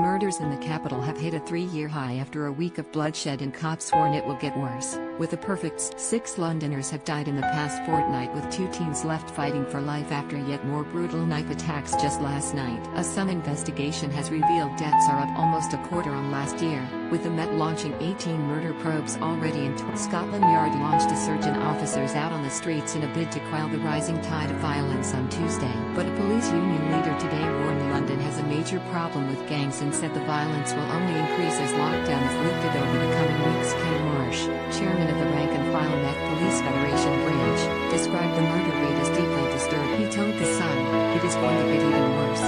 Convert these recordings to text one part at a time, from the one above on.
Murders in the capital have hit a 3-year high after a week of bloodshed, and cops warn it will get worse. With a perfect 6 Londoners have died in the past fortnight, with 2 teens left fighting for life after yet more brutal knife attacks just last night. Some investigation has revealed deaths are up almost a quarter on last year, with the Met launching 18 murder probes already in Scotland Yard launched a surge in officers out on the streets in a bid to quell the rising tide of violence on Tuesday. But a police union leader today warned London has a major problem with gangs and said the violence will only increase as lockdown is lifted over the coming weeks. Ken Marsh, chairman of the rank-and-file Met Police Federation branch, described the murder rate as deeply disturbing. He told The Sun, "It is going to get even worse.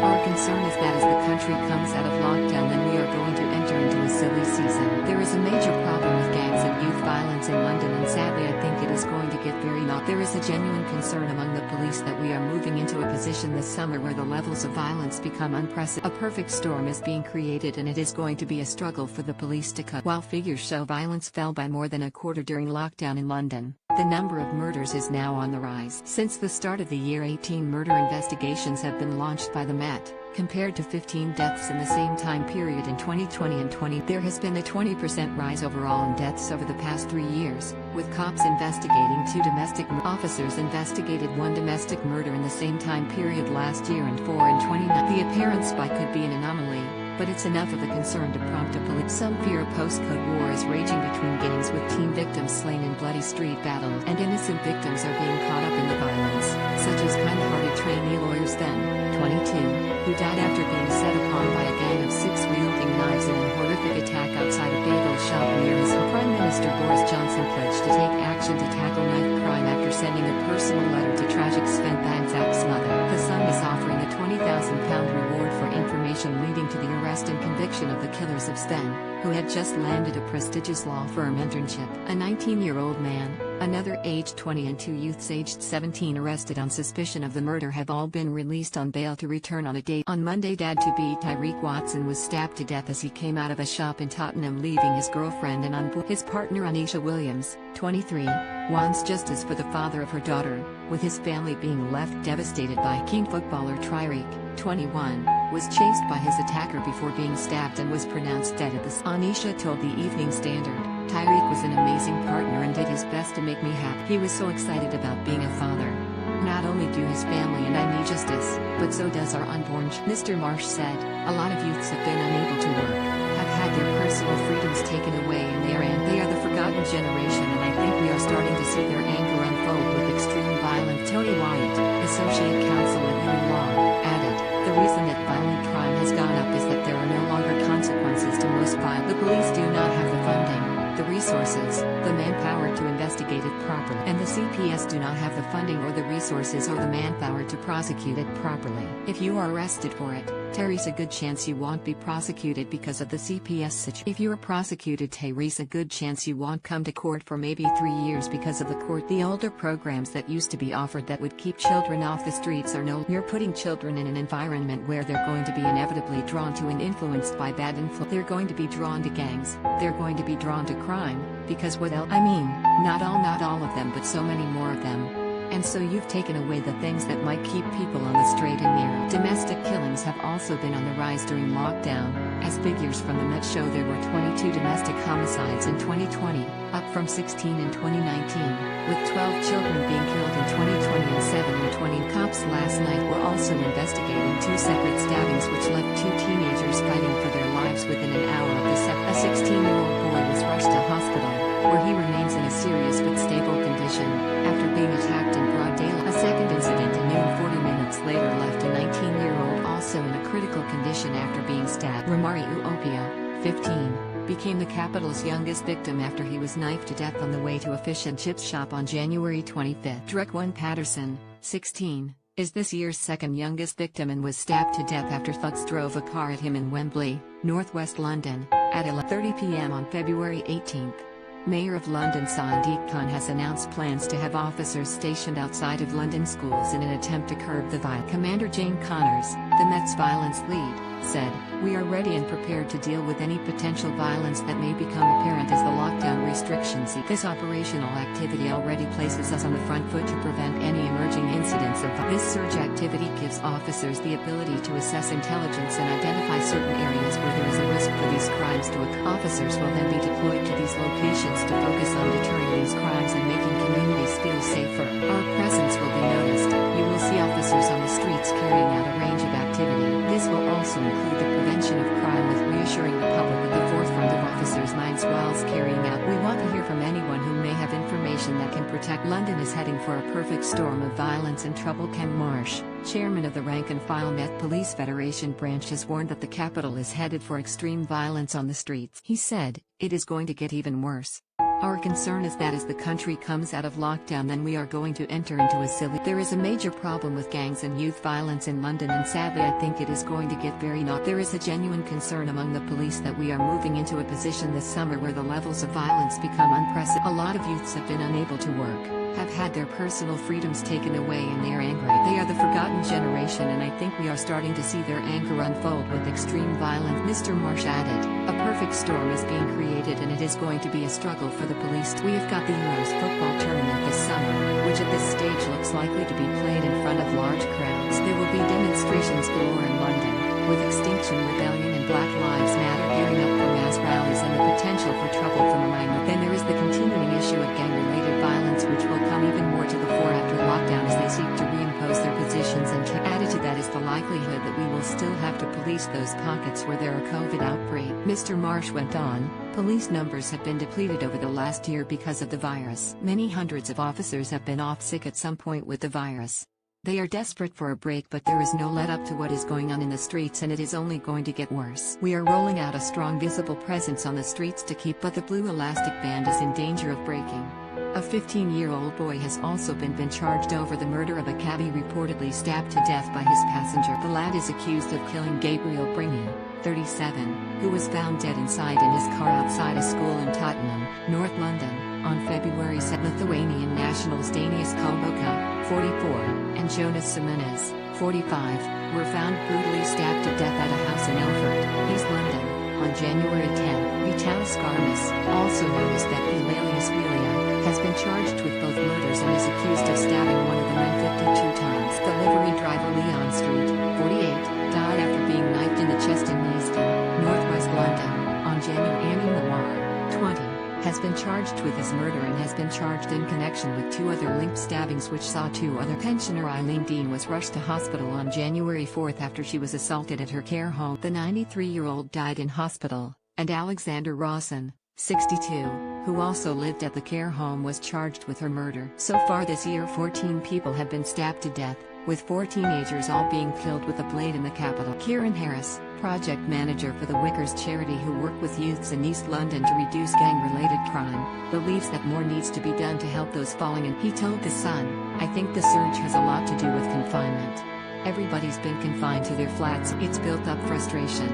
Our concern is that as the country comes out of lockdown, then we are going to enter into a silly season. There is a major problem with gangs and youth violence in London, and sadly I think it is going to get very not. There is a genuine concern among the police that we are moving into a position this summer where the levels of violence become unprecedented. A perfect storm is being created, and it is going to be a struggle for the police to cope." While figures show violence fell by more than a quarter during lockdown in London, the number of murders is now on the rise. Since the start of the year, 18 murder investigations have been launched by the Met, compared to 15 deaths in the same time period in 2020 and 20. There has been a 20% rise overall in deaths over the past 3 years, with cops investigating 2 domestic officers investigated 1 domestic murder in the same time period last year and 4 in 2019. The apparent spike could be an anomaly, but it's enough of a concern to prompt a police. Some fear a postcode war is raging between gangs, with teen victims slain in bloody street battles, and innocent victims are being caught up in the violence, such as kind-hearted trainee lawyer Sven, 22, who died after being set upon by a gang of 6 wielding knives in a horrific attack outside a bagel shop near his home. Prime Minister Boris Johnson pledged to take action to tackle knife crime after sending a personal letter to tragic Sven Badzak's mother. The Sun is offering a £20,000 reward for information leading to the arrest and conviction of the killers of Sven, who had just landed a prestigious law firm internship. A 19-year-old man, another aged 20 and 2 youths aged 17 arrested on suspicion of the murder have all been released on bail to return on a date. On Monday, dad-to-be Tyreke Watson was stabbed to death as he came out of a shop in Tottenham, leaving his girlfriend and unborn. His partner Onecia Williams, 23, wants justice for the father of her daughter, with his family being left devastated by keen footballer Tyreke, 21, was chased by his attacker before being stabbed and was pronounced dead at the scene. Onecia told the Evening Standard, "Tyreke was an amazing partner and did his best to make me happy. He was so excited about being a father. Not only do his family and I need justice, but so does our unborn." Mr. Marsh said, "A lot of youths have been unable to work, have had their personal freedoms taken away, and they are the forgotten generation, and I think we are starting to see their anger unfold with extreme violence." Tony Wyatt, Associate Counsel at Human Law, added, "The reason that violent crime has gone up is that there are no longer consequences to most violence. The police do not have the funding, the resources, the manpower to investigate it properly, and the CPS do not have the funding or the resources or the manpower to prosecute it properly. If you are arrested for it, there's a good chance you won't be prosecuted because of the CPS situation. If you are prosecuted, there's a good chance you won't come to court for maybe 3 years because of the court. The older programs that used to be offered that would keep children off the streets are no. You're putting children in an environment where they're going to be inevitably drawn to and influenced by bad influence. They're going to be drawn to gangs, they're going to be drawn to crime, because what else? I mean, not all of them, but so many more of them. And so you've taken away the things that might keep people on the straight and narrow." Domestic killings have also been on the rise during lockdown, as figures from the Met show there were 22 domestic homicides in 2020, up from 16 in 2019, with 12 children being killed in 2020 and 7 in 20. Cops last night were also investigating 2 separate stabbings which left 2 teenagers fighting for their lives within an hour of the A 16-year-old boy was rushed to hospital, where he remains in a serious but stable condition, after being attacked in broad daylight. A second incident at noon 40 minutes later left a 19-year-old also in a critical condition after being stabbed. Romari Uopia, 15, became the capital's youngest victim after he was knifed to death on the way to a fish and chips shop on January 25. Tyreke Watson, 16, is this year's second youngest victim and was stabbed to death after thugs drove a car at him in Wembley, northwest London, at 11:30 p.m. on February 18. Mayor of London Sadiq Khan has announced plans to have officers stationed outside of London schools in an attempt to curb the violence. Commander Jane Connors, the Met's violence lead, said, "We are ready and prepared to deal with any potential violence that may become apparent as the lockdown restrictions ease. This operational activity already places us on the front foot to prevent any emerging incidents of violence. This surge activity gives officers the ability to assess intelligence and identify certain areas to officers will then be deployed to these locations to focus on deterring these crimes and making communities feel safer. Our presence will be noticed. You will see officers on the streets carrying out a range of activity. This will also include the prevention of crime with reassuring the public at the forefront of officers' minds whilst carrying out. We want to hear from anyone who may have information that can protect. London is heading for a perfect storm of violence and trouble. Ken Marsh, chairman of the rank-and-file Met Police Federation branch, has warned that the capital is headed for extreme violence on the streets. He said, "It is going to get even worse. Our concern is that as the country comes out of lockdown, then we are going to enter into a silly. There is a major problem with gangs and youth violence in London, and sadly I think it is going to get very not. There is a genuine concern among the police that we are moving into a position this summer where the levels of violence become unprecedented. A lot of youths have been unable to work, have had their personal freedoms taken away, and they are angry. They are the forgotten generation, and I think we are starting to see their anger unfold with extreme violence." Mr. Marsh added, "A perfect storm is being created and it is going to be a struggle for the police. We have got the Euros football tournament this summer, which at this stage looks likely to be played in front of large crowds. There will be demonstrations galore in London, with Extinction Rebellion and Black Lives Matter gearing up for mass rallies and the potential for trouble from a minor. Then there is the continuing issue of gang-related violence, which will come even more to the fore after lockdown as they seek to reimpose their positions, and added to that is the likelihood that we will still have to police those pockets where there are COVID outbreaks." Mr. Marsh went on, "Police numbers have been depleted over the last year because of the virus. Many hundreds of officers have been off sick at some point with the virus. They are desperate for a break, but there is no let-up to what is going on in the streets, and it is only going to get worse. We are rolling out a strong visible presence on the streets to keep, but the blue elastic band is in danger of breaking." A 15-year-old boy has also been charged over the murder of a cabbie reportedly stabbed to death by his passenger. The lad is accused of killing Gabriel Bringy, 37, who was found dead inside in his car outside a school in Tottenham, North London, on February 7. Lithuanian nationals Dainius Kalboka, 44, and Jonas Simonas, 45, were found brutally stabbed to death at a house in Ilford, East London, on January 10. Vitalis Garmas, also known as Onecia Williams, has been charged with both murders and is accused of stabbing one of the men 52 times. The livery driver Leon Street, 48, died after being knifed in the chest in Neasden, Northwest London, on January. Annie Lamar, 20, has been charged with his murder and has been charged in connection with two other linked stabbings which saw two other. Pensioner Eileen Dean was rushed to hospital on January 4 after she was assaulted at her care home. The 93-year-old died in hospital, and Alexander Rawson, 62, who also lived at the care home, was charged with her murder. So far this year 14 people have been stabbed to death, with 4 teenagers all being killed with a blade in the capital. Kieran Harris, project manager for the Wickers charity who work with youths in East London to reduce gang-related crime, believes that more needs to be done to help those falling in. He told The Sun, "I think the surge has a lot to do with confinement. Everybody's been confined to their flats. It's built up frustration.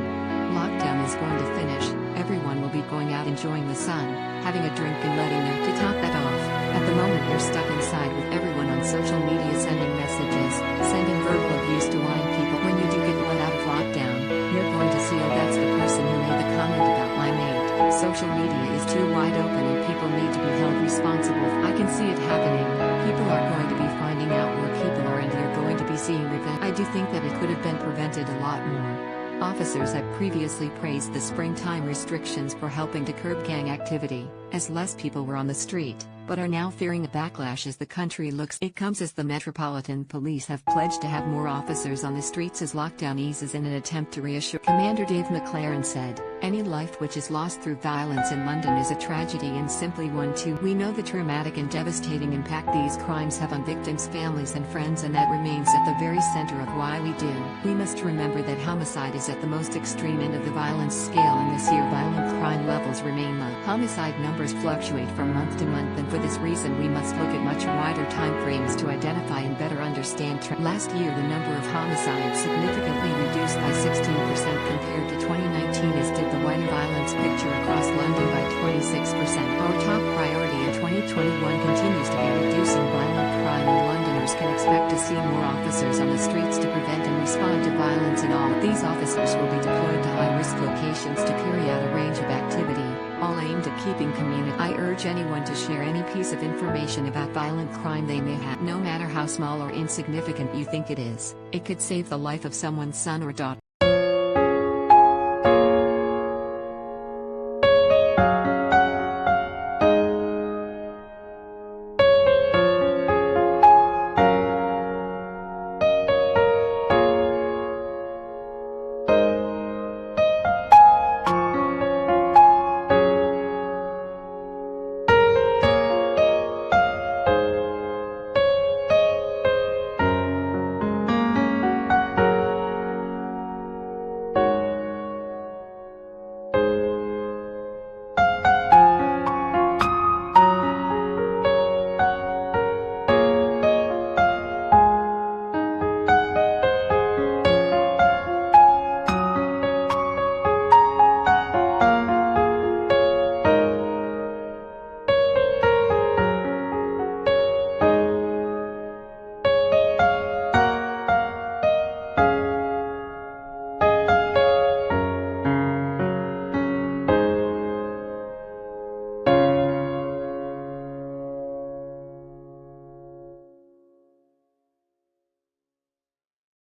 Lockdown is going to finish, everyone will be going out enjoying the sun, having a drink and letting them to top that off. At the moment you're stuck inside with everyone on social media sending messages, sending verbal abuse to whine people. When you do get let out of lockdown, you're going to see, oh, that's the person who made the comment about my mate. Social media is too wide open and people need to be held responsible. I can see it happening. People are going to be finding out where people are and you're going to be seeing revenge. I do think that it could have been prevented a lot more." Officers have previously praised the springtime restrictions for helping to curb gang activity, as less people were on the street, but are now fearing a backlash as the country looks. It comes as the Metropolitan Police have pledged to have more officers on the streets as lockdown eases in an attempt to reassure. Commander Dave McLaren said, "Any life which is lost through violence in London is a tragedy and simply one too. We know the traumatic and devastating impact these crimes have on victims' families and friends, and that remains at the very center of why we do. We must remember that homicide is at the most extreme end of the violence scale, and this year violent crime levels remain low. Homicide numbers fluctuate from month to month, and for this reason we must look at much wider time frames to identify and better understand trends. Last year the number of homicides significantly reduced by 16% compared to 2019, as did the wider violence picture across London by 26%. Our top priority in 2021 continues to be reducing violent crime, and Londoners can expect to see more officers on the streets to prevent and respond to violence in all. These officers will be deployed to high-risk locations to carry out a range of activity, all aimed at keeping community. I urge anyone to share any piece of information about violent crime they may have. No matter how small or insignificant you think it is, it could save the life of someone's son or daughter.